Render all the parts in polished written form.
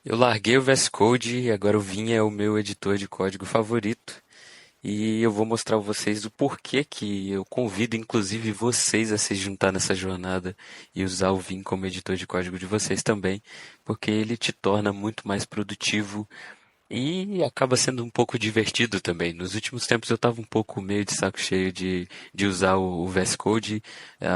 Eu larguei o VS Code e agora o Vim é o meu editor de código favorito. E eu vou mostrar a vocês o porquê que eu convido inclusive vocês a se juntar nessa jornada e usar o Vim como editor de código de vocês também, porque ele te torna muito mais produtivo e acaba sendo um pouco divertido também. Nos últimos tempos eu estava um pouco meio de saco cheio de usar o VS Code,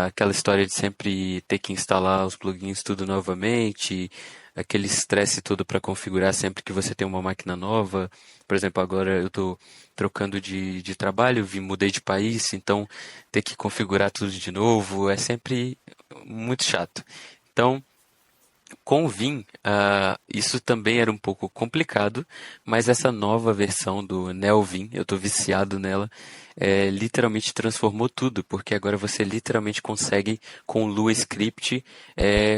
aquela história de sempre ter que instalar os plugins tudo novamente, aquele estresse todo para configurar sempre que você tem uma máquina nova. Por exemplo, agora eu estou trocando de trabalho, mudei de país, então ter que configurar tudo de novo é sempre muito chato. Então, com o Vim, isso também era um pouco complicado, mas essa nova versão do NeoVim, eu estou viciado nela, literalmente transformou tudo, porque agora você literalmente consegue, com o Lua Script,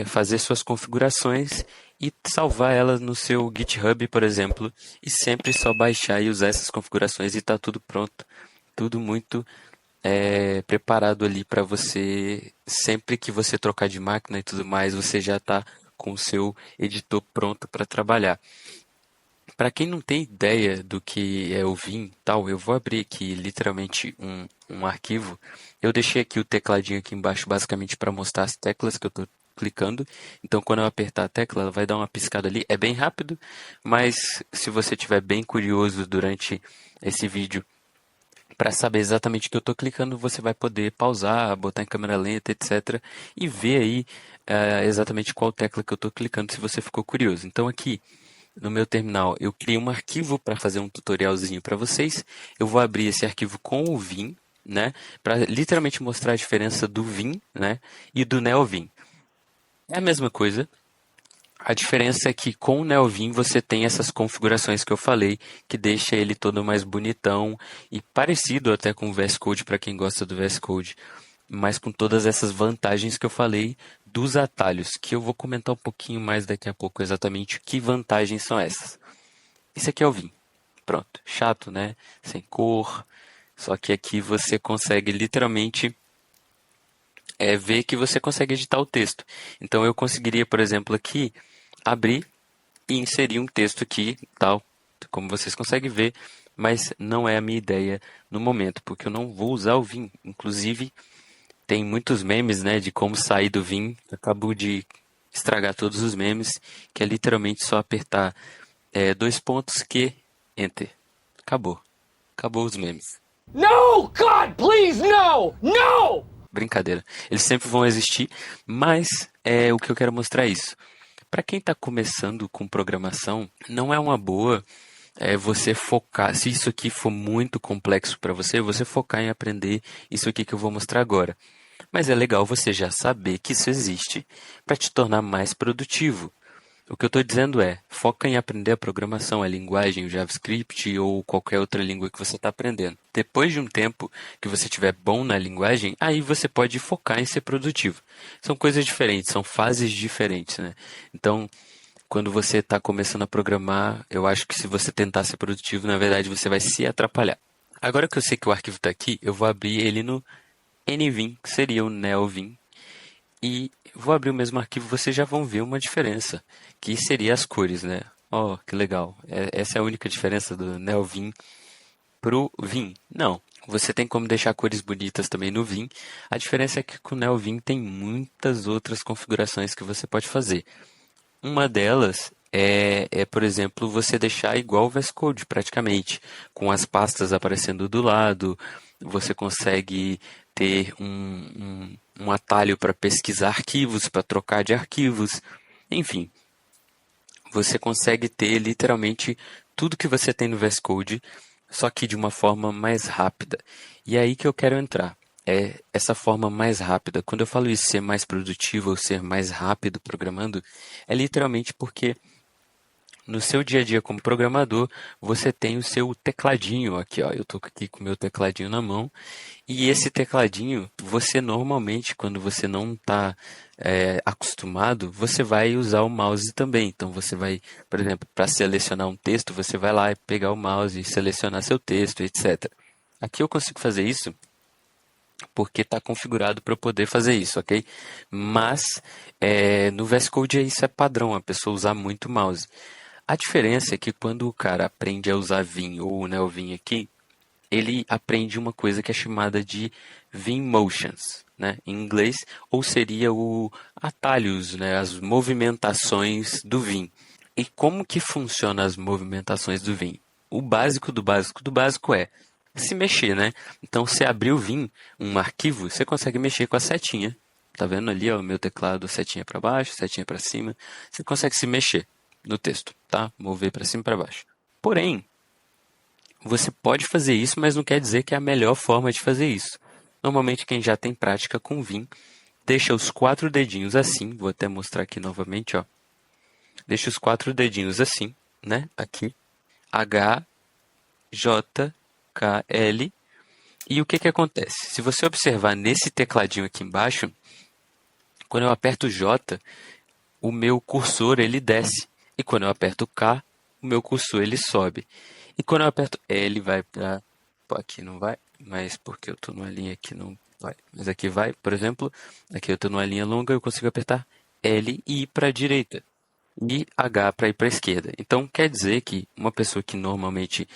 fazer suas configurações e salvar elas no seu GitHub, por exemplo, e sempre só baixar e usar essas configurações e está tudo pronto. Tudo muito preparado ali para você, sempre que você trocar de máquina e tudo mais, você já está com o seu editor pronto para trabalhar. Para quem não tem ideia do que é o Vim e tal, eu vou abrir aqui literalmente um arquivo. Eu deixei aqui o tecladinho aqui embaixo basicamente para mostrar as teclas que eu estou clicando. Então, quando eu apertar a tecla, ela vai dar uma piscada ali. É bem rápido, mas se você estiver bem curioso durante esse vídeo para saber exatamente o que eu estou clicando, você vai poder pausar, botar em câmera lenta, etc. E ver aí exatamente qual tecla que eu estou clicando, se você ficou curioso. Então aqui no meu terminal eu criei um arquivo para fazer um tutorialzinho para vocês. Eu vou abrir esse arquivo com o Vim, né, para literalmente mostrar a diferença do Vim, né, e do NeoVim. É a mesma coisa, a diferença é que com o Neovim você tem essas configurações que eu falei, que deixa ele todo mais bonitão e parecido até com o VS Code para quem gosta do VS Code, mas com todas essas vantagens que eu falei dos atalhos, que eu vou comentar um pouquinho mais daqui a pouco exatamente que vantagens são essas. Isso aqui é o Vim. Pronto, chato, né? Sem cor. Só que aqui você consegue literalmente ver que você consegue editar o texto. Então eu conseguiria, por exemplo, aqui abrir e inserir um texto aqui, tal, como vocês conseguem ver, mas não é a minha ideia no momento, porque eu não vou usar o Vim. Inclusive, tem muitos memes, né, de como sair do Vim. Acabo de estragar todos os memes, que é literalmente só apertar dois pontos que Enter. Acabou. Acabou os memes. No! God, please, no! No! Brincadeira. Eles sempre vão existir, mas o que eu quero mostrar é isso. Para quem está começando com programação, não é uma boa você focar. Se isso aqui for muito complexo para você, você focar em aprender isso aqui que eu vou mostrar agora. Mas é legal você já saber que isso existe para te tornar mais produtivo. O que eu estou dizendo é, foca em aprender a programação, a linguagem, o JavaScript ou qualquer outra língua que você está aprendendo. Depois de um tempo que você estiver bom na linguagem, aí você pode focar em ser produtivo. São coisas diferentes, são fases diferentes, né? Então, quando você está começando a programar, eu acho que se você tentar ser produtivo, na verdade você vai se atrapalhar. Agora que eu sei que o arquivo está aqui, eu vou abrir ele no NVim, que seria o NeoVim, e vou abrir o mesmo arquivo, vocês já vão ver uma diferença, que seria as cores, né? Oh, que legal. Essa é a única diferença do NeoVim pro Vim. Não, você tem como deixar cores bonitas também no Vim. A diferença é que com o NeoVim tem muitas outras configurações que você pode fazer. Uma delas por exemplo, você deixar igual o VS Code praticamente, com as pastas aparecendo do lado, você consegue ter um atalho para pesquisar arquivos, para trocar de arquivos, enfim, você consegue ter literalmente tudo que você tem no VS Code, só que de uma forma mais rápida. E é aí que eu quero entrar. É essa forma mais rápida. Quando eu falo isso, ser mais produtivo ou ser mais rápido programando, é literalmente porque no seu dia a dia como programador, você tem o seu tecladinho aqui, ó. Eu estou aqui com o meu tecladinho na mão. E esse tecladinho, você normalmente, quando você não está acostumado, você vai usar o mouse também. Então você vai, por exemplo, para selecionar um texto, você vai lá e pegar o mouse e selecionar seu texto, etc. Aqui eu consigo fazer isso porque está configurado para eu poder fazer isso, ok? Mas no VS Code isso é padrão, a pessoa usar muito o mouse. A diferença é que quando o cara aprende a usar Vim ou né, o Vim aqui, ele aprende uma coisa que é chamada de Vim Motions, né, em inglês, ou seria o atalhos, né, as movimentações do Vim. E como que funciona as movimentações do Vim? O básico do básico do básico é se mexer, né? Então, se abrir o Vim, um arquivo, você consegue mexer com a setinha. Tá vendo ali, ó, o meu teclado, setinha para baixo, setinha para cima. Você consegue se mexer no texto, tá? Mover para cima e para baixo. Porém, você pode fazer isso, mas não quer dizer que é a melhor forma de fazer isso. Normalmente, quem já tem prática com Vim, deixa os 4 dedinhos assim. Vou até mostrar aqui novamente, ó. Deixa os 4 dedinhos assim, né? Aqui. H, J, K, L. E o que que acontece? Se você observar nesse tecladinho aqui embaixo, quando eu aperto J, o meu cursor ele desce. E quando eu aperto K, o meu cursor ele sobe. E quando eu aperto L, vai para... Aqui não vai, mas porque eu estou numa linha aqui não vai. Mas aqui vai, por exemplo, aqui eu estou numa linha longa, eu consigo apertar L e ir para a direita. E H para ir para a esquerda. Então, quer dizer que uma pessoa que normalmente...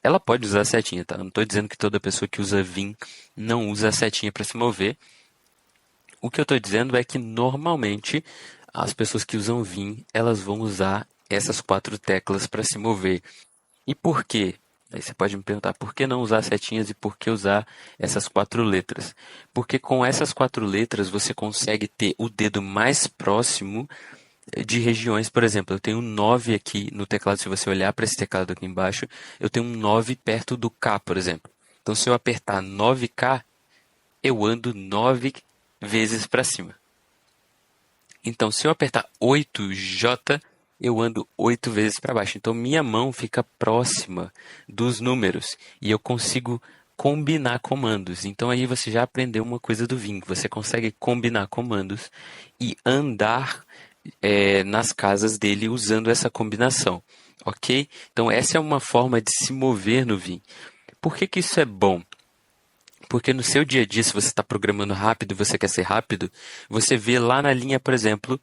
Ela pode usar a setinha, tá? Eu não estou dizendo que toda pessoa que usa Vim não usa a setinha para se mover. O que eu estou dizendo é que normalmente as pessoas que usam Vim, elas vão usar essas 4 teclas para se mover. E por quê? Aí você pode me perguntar por que não usar setinhas e por que usar essas 4 letras? Porque com essas 4 letras você consegue ter o dedo mais próximo de regiões. Por exemplo, eu tenho um 9 aqui no teclado. Se você olhar para esse teclado aqui embaixo, eu tenho um 9 perto do K, por exemplo. Então, se eu apertar 9K, eu ando 9 vezes para cima. Então, se eu apertar 8J, eu ando 8 vezes para baixo. Então, minha mão fica próxima dos números e eu consigo combinar comandos. Então, aí você já aprendeu uma coisa do Vim. Você consegue combinar comandos e andar nas casas dele usando essa combinação. Ok? Então, essa é uma forma de se mover no Vim. Por que que isso é bom? Porque no seu dia a dia, se você está programando rápido, você quer ser rápido, você vê lá na linha, por exemplo,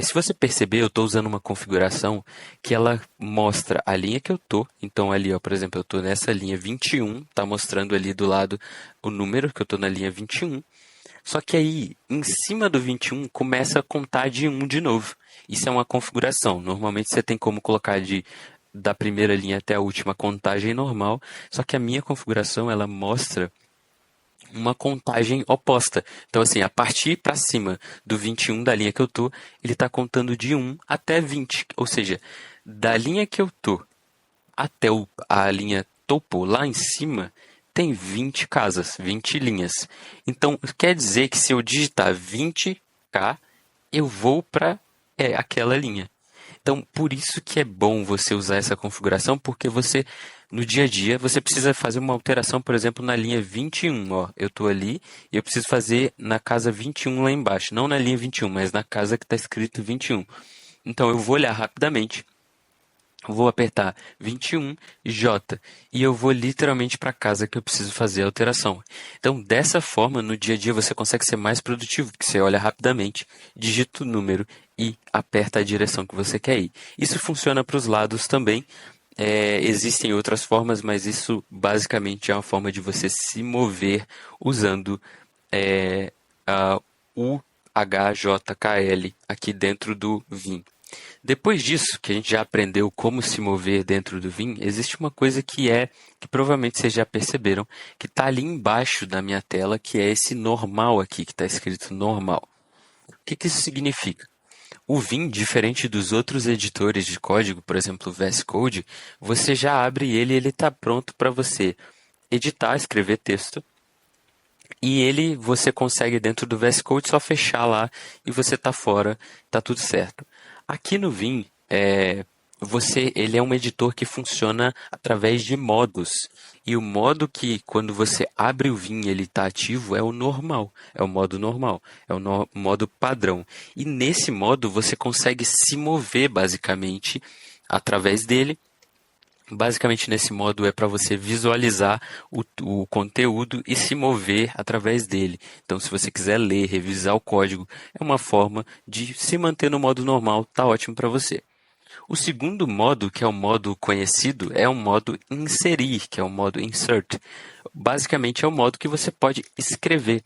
se você perceber, eu estou usando uma configuração que ela mostra a linha que eu estou. Então, ali, ó, por exemplo, eu estou nessa linha 21, está mostrando ali do lado o número que eu estou na linha 21. Só que aí, em cima do 21, começa a contar de 1 de novo. Isso é uma configuração. Normalmente você tem como colocar da primeira linha até a última contagem normal. Só que a minha configuração, ela mostra uma contagem oposta. Então, assim, a partir para cima do 21 da linha que eu tô, ele está contando de 1 até 20. Ou seja, da linha que eu tô até a linha topo, lá em cima, tem 20 casas, 20 linhas. Então, quer dizer que se eu digitar 20K, eu vou para aquela linha. Então, por isso que é bom você usar essa configuração, porque você, no dia a dia, você precisa fazer uma alteração, por exemplo, na linha 21. Ó, eu estou ali e eu preciso fazer na casa 21 lá embaixo. Não na linha 21, mas na casa que está escrito 21. Então, eu vou olhar rapidamente, vou apertar 21J e eu vou literalmente para a casa que eu preciso fazer a alteração. Então, dessa forma, no dia a dia você consegue ser mais produtivo, porque você olha rapidamente, digita o número e aperta a direção que você quer ir. Isso funciona para os lados também. Existem outras formas, mas isso basicamente é uma forma de você se mover usando o HJKL aqui dentro do Vim. Depois disso, que a gente já aprendeu como se mover dentro do Vim, existe uma coisa que provavelmente vocês já perceberam, que está ali embaixo da minha tela, que é esse normal aqui, que está escrito normal. O que que isso significa? O Vim, diferente dos outros editores de código, por exemplo, o VS Code, você já abre ele e ele está pronto para você editar, escrever texto. E ele você consegue dentro do VS Code só fechar lá e você está fora, está tudo certo. Aqui no Vim, ele é um editor que funciona através de modos. E o modo que, quando você abre o Vim ele está ativo, é o normal. É o modo normal. É o modo padrão. E nesse modo você consegue se mover basicamente através dele. Basicamente, nesse modo é para você visualizar o conteúdo e se mover através dele. Então, se você quiser ler, revisar o código, é uma forma de se manter no modo normal, tá ótimo para você. O segundo modo, que é o modo conhecido, é o modo inserir, que é o modo insert. Basicamente, é o modo que você pode escrever.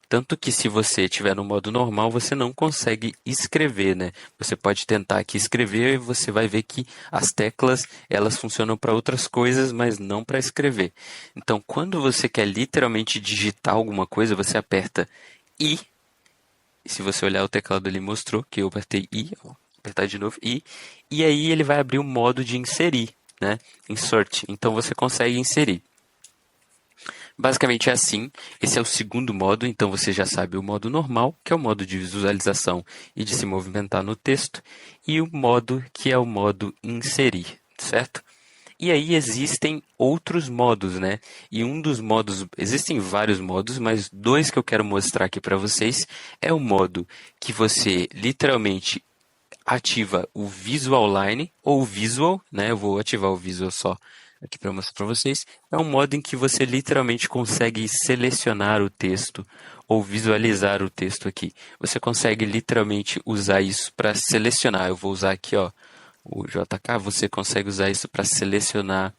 Tanto que se você estiver no modo normal, você não consegue escrever, né? Você pode tentar aqui escrever e você vai ver que as teclas, elas funcionam para outras coisas, mas não para escrever. Então, quando você quer literalmente digitar alguma coisa, você aperta I. E se você olhar o teclado, ele mostrou que eu apertei I, ó, apertar de novo I, e aí ele vai abrir o modo de inserir, né? Insert. Então você consegue inserir. Basicamente é assim. Esse é o segundo modo, então você já sabe o modo normal, que é o modo de visualização e de se movimentar no texto, e o modo que é o modo inserir, certo? E aí existem outros modos, né? E um dos modos, existem vários modos, mas dois que eu quero mostrar aqui para vocês é o modo que você literalmente ativa o Visual Line ou Visual, né? Eu vou ativar o Visual só aqui para mostrar para vocês. É um modo em que você literalmente consegue selecionar o texto ou visualizar o texto aqui. Você consegue literalmente usar isso para selecionar. Eu vou usar aqui, ó, o JK. Você consegue usar isso para selecionar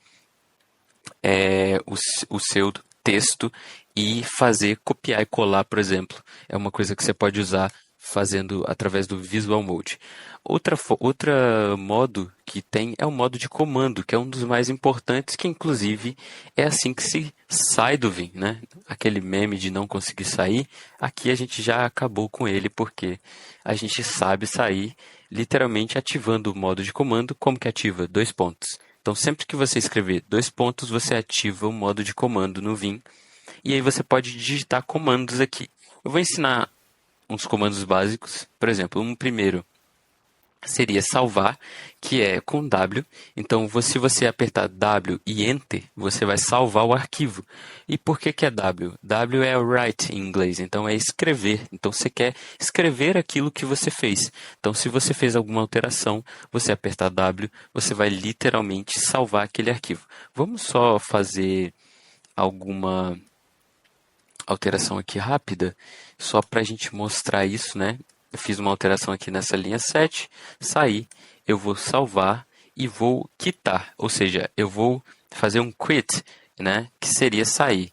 o seu texto e fazer copiar e colar, por exemplo. É uma coisa que você pode usar fazendo através do Visual Mode. Outra modo que tem é o modo de comando, que é um dos mais importantes, que inclusive é assim que se sai do Vim, né? Aquele meme de não conseguir sair, aqui a gente já acabou com ele, porque a gente sabe sair literalmente ativando o modo de comando. Como que ativa? Dois pontos. Então, sempre que você escrever dois pontos, você ativa o modo de comando no Vim. E aí você pode digitar comandos aqui. Eu vou ensinar uns comandos básicos. Por exemplo, um primeiro seria salvar, que é com W. Então, se você apertar W e Enter, você vai salvar o arquivo. E por que é W? W é write em inglês, então é escrever. Então, você quer escrever aquilo que você fez. Então, se você fez alguma alteração, você apertar W, você vai literalmente salvar aquele arquivo. Vamos só fazer alguma alteração aqui rápida, só para a gente mostrar isso, né? Eu fiz uma alteração aqui nessa linha 7, saí, eu vou salvar e vou quitar, ou seja, eu vou fazer um quit, né? Que seria sair.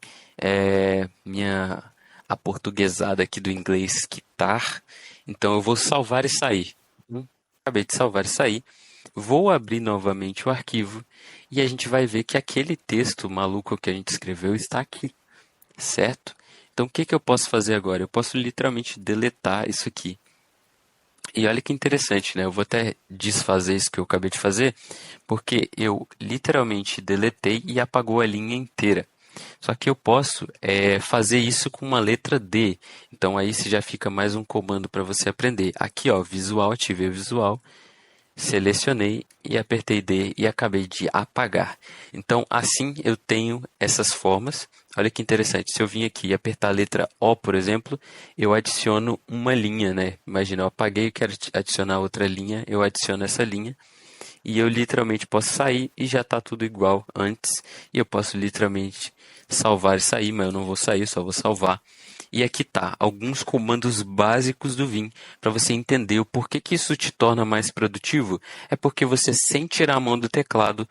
Minha aportuguesada aqui do inglês, quitar. Então eu vou salvar e sair. Acabei de salvar e sair. Vou abrir novamente o arquivo e a gente vai ver que aquele texto maluco que a gente escreveu está aqui, certo? Então, o que eu posso fazer agora? Eu posso literalmente deletar isso aqui. E olha que interessante, né? Eu vou até desfazer isso que eu acabei de fazer, porque eu literalmente deletei e apagou a linha inteira. Só que eu posso fazer isso com uma letra D. Então, aí já fica mais um comando para você aprender. Aqui, ó, visual, ativei o visual. Selecionei e apertei D e acabei de apagar. Então, assim eu tenho essas formas. Olha que interessante. Se eu vim aqui e apertar a letra O, por exemplo, eu adiciono uma linha, né? Imagina, eu apaguei e quero adicionar outra linha, eu adiciono essa linha. E eu literalmente posso sair e já está tudo igual antes. E eu posso literalmente salvar e sair, mas eu não vou sair, só vou salvar. E aqui tá alguns comandos básicos do Vim para você entender o porquê que isso te torna mais produtivo. É porque você, sem tirar a mão do teclado,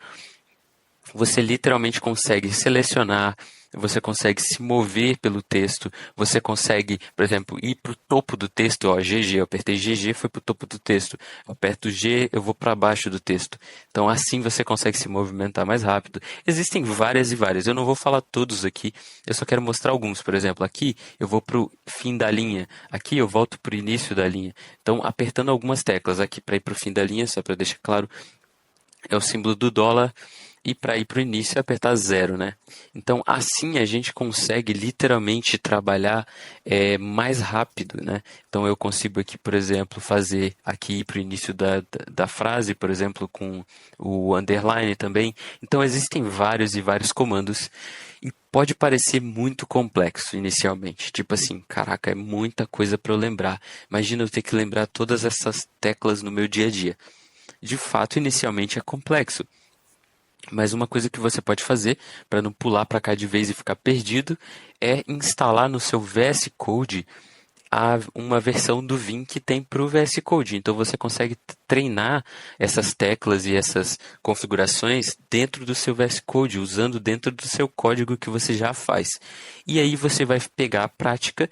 você literalmente consegue selecionar, você consegue se mover pelo texto, você consegue, por exemplo, ir para o topo do texto, ó, GG, eu apertei GG, foi para o topo do texto, eu aperto G, eu vou para baixo do texto. Então assim você consegue se movimentar mais rápido. Existem várias e várias, eu não vou falar todos aqui, eu só quero mostrar alguns. Por exemplo, aqui eu vou para o fim da linha, aqui eu volto para o início da linha. Então apertando algumas teclas aqui para ir para o fim da linha, só para deixar claro, é o símbolo do dólar. E para ir para o início, apertar 0, né? Então, assim a gente consegue literalmente trabalhar mais rápido, né? Então, eu consigo aqui, por exemplo, fazer aqui para o início da frase, por exemplo, com o underline também. Então, existem vários e vários comandos. E pode parecer muito complexo inicialmente. Tipo assim, caraca, é muita coisa para eu lembrar. Imagina eu ter que lembrar todas essas teclas no meu dia a dia. De fato, inicialmente é complexo. Mas uma coisa que você pode fazer para não pular para cá de vez e ficar perdido é instalar no seu VS Code uma versão do Vim que tem para o VS Code. Então você consegue treinar essas teclas e essas configurações dentro do seu VS Code, usando dentro do seu código que você já faz. E aí você vai pegar a prática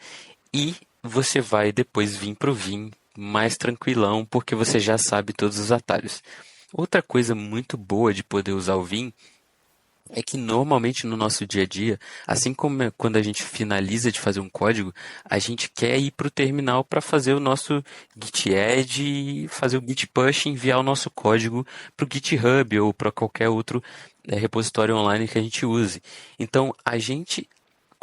e você vai depois vir para o Vim mais tranquilão, porque você já sabe todos os atalhos. Outra coisa muito boa de poder usar o Vim é que normalmente no nosso dia a dia, assim como quando a gente finaliza de fazer um código, a gente quer ir para o terminal para fazer o nosso git add, fazer o git push, enviar o nosso código para o GitHub ou para qualquer outro repositório online que a gente use. Então, a gente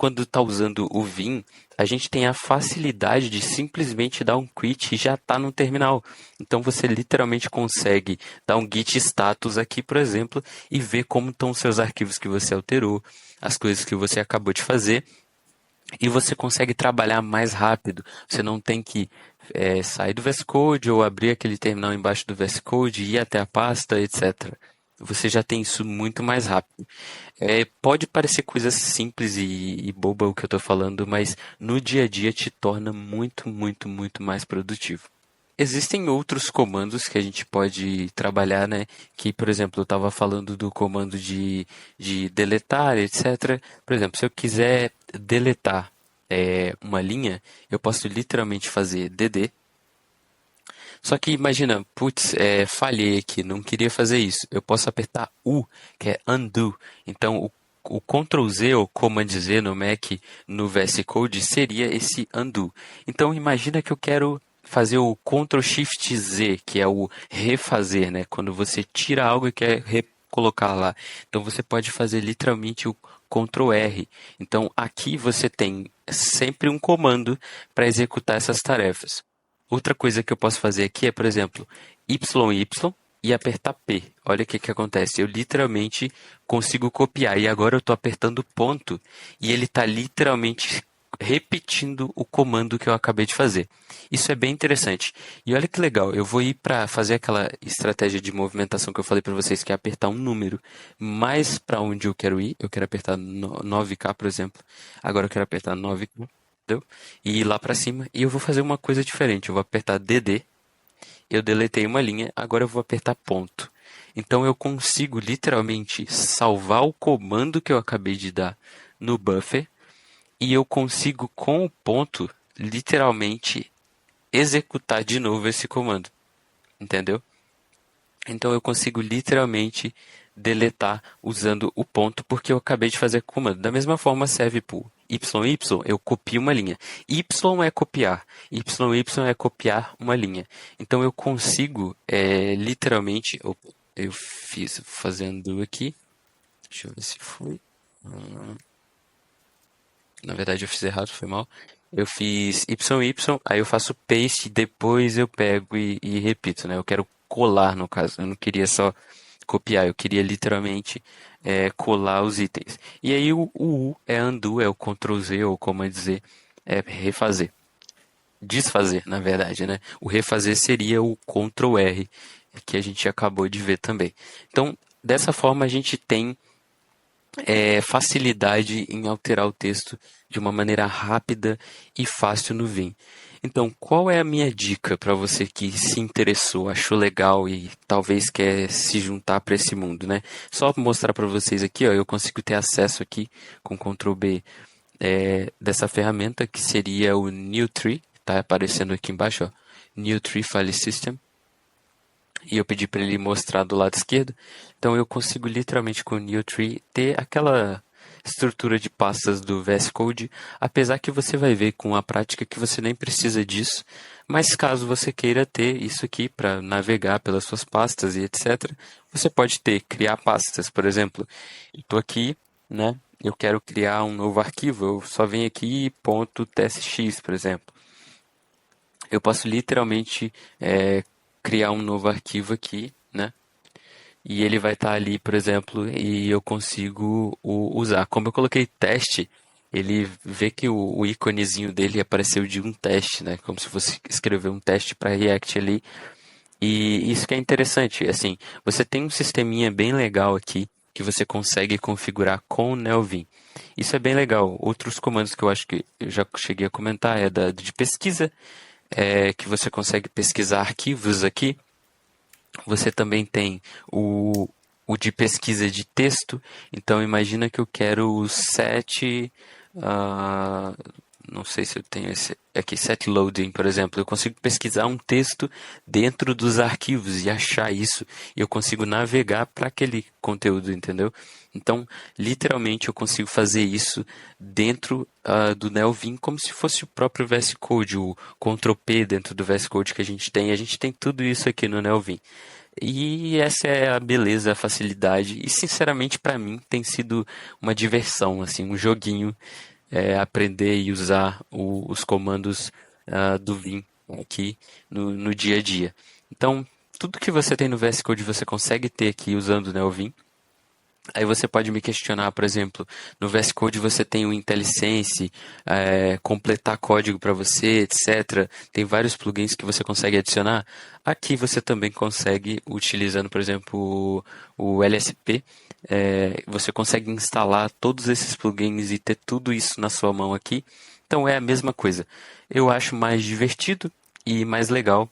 quando está usando o Vim, a gente tem a facilidade de simplesmente dar um quit e já está no terminal. Então você literalmente consegue dar um git status aqui, por exemplo, e ver como estão os seus arquivos que você alterou, as coisas que você acabou de fazer, e você consegue trabalhar mais rápido. Você não tem que sair do VS Code ou abrir aquele terminal embaixo do VS Code, ir até a pasta, etc. Você já tem isso muito mais rápido. Pode parecer coisa simples e boba o que eu estou falando, mas no dia a dia te torna muito, muito, muito mais produtivo. Existem outros comandos que a gente pode trabalhar, né? Que, por exemplo, eu estava falando do comando de deletar, etc. Por exemplo, se eu quiser deletar uma linha, eu posso literalmente fazer dd. Só que imagina, putz, falhei aqui, não queria fazer isso. Eu posso apertar U, que é undo. Então, o Ctrl Z ou Command Z no Mac, no VS Code, seria esse undo. Então, imagina que eu quero fazer o Ctrl Shift Z, que é o refazer, né? Quando você tira algo e quer recolocar lá. Então, você pode fazer literalmente o Ctrl R. Então, aqui você tem sempre um comando para executar essas tarefas. Outra coisa que eu posso fazer aqui é, por exemplo, YY e apertar P. Olha o que acontece. Eu literalmente consigo copiar. E agora eu estou apertando ponto e ele está literalmente repetindo o comando que eu acabei de fazer. Isso é bem interessante. E olha que legal. Eu vou ir para fazer aquela estratégia de movimentação que eu falei para vocês, que é apertar um número mais para onde eu quero ir. Eu quero apertar 9K, por exemplo. Agora eu quero apertar 9K. Entendeu? E ir lá para cima. E eu vou fazer uma coisa diferente. Eu vou apertar DD. Eu deletei uma linha. Agora eu vou apertar ponto. Então eu consigo literalmente salvar o comando que eu acabei de dar no buffer. E eu consigo com o ponto literalmente executar de novo esse comando. Entendeu? Então eu consigo literalmente deletar usando o ponto porque eu acabei de fazer comando. Da mesma forma serve para YY, eu copio uma linha. Y é copiar, YY é copiar uma linha. Então eu consigo literalmente, eu fiz fazendo aqui, deixa eu ver se foi. Na verdade eu fiz errado, foi mal. Eu fiz YY, aí eu faço paste, depois eu pego e repito, né? Eu quero colar no caso, eu não queria só copiar, eu queria literalmente colar os itens. E aí o U é undo, é o Ctrl Z ou Command Z, é refazer. Desfazer, na verdade, né? O refazer seria o Ctrl R, que a gente acabou de ver também. Então, dessa forma a gente tem facilidade em alterar o texto de uma maneira rápida e fácil no Vim. Então, qual é a minha dica para você que se interessou, achou legal e talvez quer se juntar para esse mundo, né? Só mostrar para vocês aqui, ó, eu consigo ter acesso aqui com Ctrl B dessa ferramenta que seria o New Tree, tá aparecendo aqui embaixo, ó, New Tree File System. E eu pedi para ele mostrar do lado esquerdo. Então eu consigo literalmente com o New Tree ter aquela estrutura de pastas do VS Code, apesar que você vai ver com a prática que você nem precisa disso, mas caso você queira ter isso aqui para navegar pelas suas pastas e etc, você pode criar pastas, por exemplo. Eu estou aqui, né? Eu quero criar um novo arquivo, eu só venho aqui .tsx, por exemplo. Eu posso literalmente criar um novo arquivo aqui, né? E ele vai estar ali, por exemplo, e eu consigo usar. Como eu coloquei teste, ele vê que o íconezinho dele apareceu de um teste, né? Como se fosse escrever um teste para React ali. E isso que é interessante, assim, você tem um sisteminha bem legal aqui que você consegue configurar com o NeoVim. Isso é bem legal. Outros comandos que eu acho que eu já cheguei a comentar é de pesquisa, que você consegue pesquisar arquivos aqui. Você também tem o de pesquisa de texto. Então imagina que eu quero os sete. ah, não sei se eu tenho esse aqui, set loading, por exemplo. Eu consigo pesquisar um texto dentro dos arquivos e achar isso. E eu consigo navegar para aquele conteúdo, entendeu? Então, literalmente, eu consigo fazer isso dentro do NeoVim como se fosse o próprio VS Code, o Ctrl P dentro do VS Code que a gente tem. A gente tem tudo isso aqui no NeoVim. E essa é a beleza, a facilidade. E sinceramente, para mim, tem sido uma diversão, assim, um joguinho, aprender e usar os comandos do Vim aqui no dia a dia. Então, tudo que você tem no VS Code você consegue ter aqui usando, né, o Vim. Aí você pode me questionar, por exemplo, no VS Code você tem o IntelliSense, completar código para você, etc. Tem vários plugins que você consegue adicionar. Aqui você também consegue, utilizando, por exemplo, o LSP, você consegue instalar todos esses plugins e ter tudo isso na sua mão aqui. Então é a mesma coisa. Eu acho mais divertido e mais legal.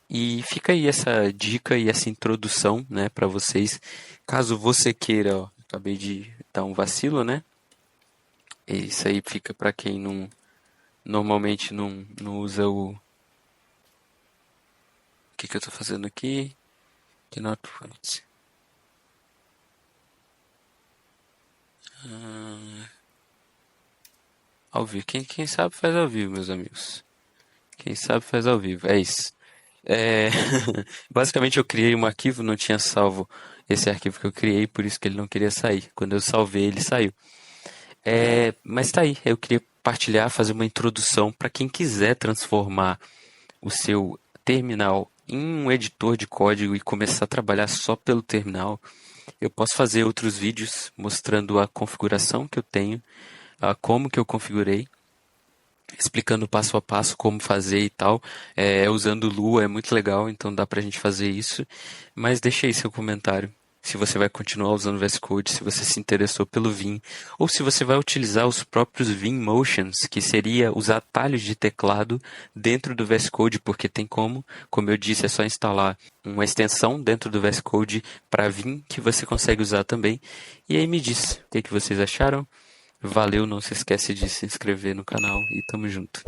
E fica aí essa dica e essa introdução, né, para vocês. Caso você queira, ó, acabei de dar um vacilo, né? Isso aí fica para quem normalmente não usa o. O que eu tô fazendo aqui? Cannot write. Ao vivo. Quem sabe faz ao vivo, meus amigos. Quem sabe faz ao vivo. É isso. É, basicamente eu criei um arquivo, não tinha salvo esse arquivo que eu criei, por isso que ele não queria sair. Quando eu salvei, ele saiu. Mas tá aí, eu queria partilhar, fazer uma introdução para quem quiser transformar o seu terminal em um editor de código e começar a trabalhar só pelo terminal. Eu posso fazer outros vídeos mostrando a configuração que eu tenho, como que eu configurei, explicando passo a passo como fazer e tal. Usando Lua é muito legal, então dá pra gente fazer isso. Mas deixa aí seu comentário. Se você vai continuar usando o VS Code, se você se interessou pelo Vim, ou se você vai utilizar os próprios Vim Motions, que seria os atalhos de teclado dentro do VS Code, porque tem como eu disse, é só instalar uma extensão dentro do VS Code para Vim que você consegue usar também. E aí me diz o que vocês acharam. Valeu, não se esquece de se inscrever no canal e tamo junto.